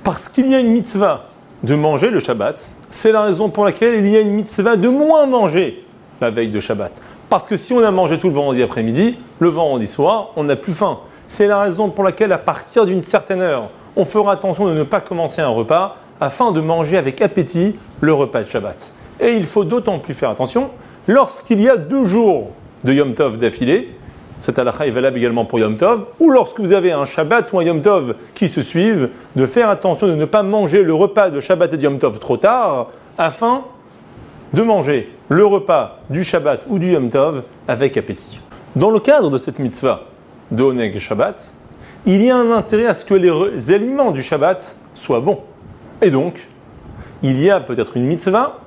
Parce qu'il y a une mitzvah de manger le Shabbat, c'est la raison pour laquelle il y a une mitzvah de moins manger la veille de Shabbat. Parce que si on a mangé tout le vendredi après-midi, le vendredi soir, on n'a plus faim. C'est la raison pour laquelle à partir d'une certaine heure, on fera attention de ne pas commencer un repas afin de manger avec appétit le repas de Shabbat. Et il faut d'autant plus faire attention lorsqu'il y a 2 jours de Yom Tov d'affilée. Cette halakha est valable également pour Yom Tov, ou lorsque vous avez un Shabbat ou un Yom Tov qui se suivent, de faire attention de ne pas manger le repas de Shabbat et de Yom Tov trop tard, afin de manger le repas du Shabbat ou du Yom Tov avec appétit. Dans le cadre de cette mitzvah de Oneg Shabbat, il y a un intérêt à ce que les aliments du Shabbat soient bons. Et donc, il y a peut-être une mitzvah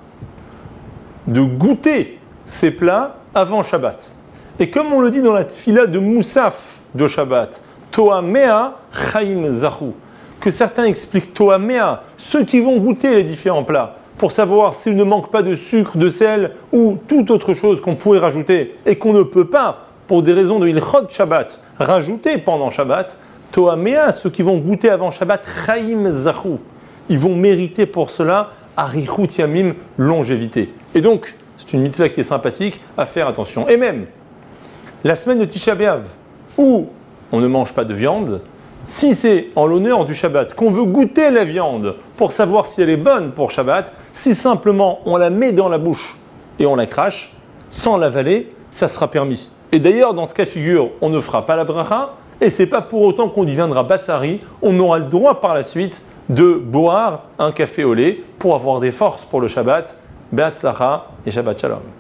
de goûter ces plats avant Shabbat. Et comme on le dit dans la tfila de Moussaf de Shabbat, Toamea Chaim Zahu, que certains expliquent Toamea, ceux qui vont goûter les différents plats, pour savoir s'il ne manque pas de sucre, de sel ou toute autre chose qu'on pourrait rajouter et qu'on ne peut pas, pour des raisons de Ilchot Shabbat, rajouter pendant Shabbat, Toamea, ceux qui vont goûter avant Shabbat, Chaim Zahu, ils vont mériter pour cela Arichut Yamim, longévité. Et donc, c'est une mitzvah qui est sympathique, à faire attention. Et même, la semaine de Tisha B'Av, où on ne mange pas de viande, si c'est en l'honneur du Shabbat qu'on veut goûter la viande pour savoir si elle est bonne pour Shabbat, si simplement on la met dans la bouche et on la crache, sans l'avaler, ça sera permis. Et d'ailleurs, dans ce cas de figure, on ne fera pas la bracha, et c'est pas pour autant qu'on deviendra bassari, on aura le droit par la suite de boire un café au lait pour avoir des forces pour le Shabbat. Be'atzlacha et Shabbat Shalom.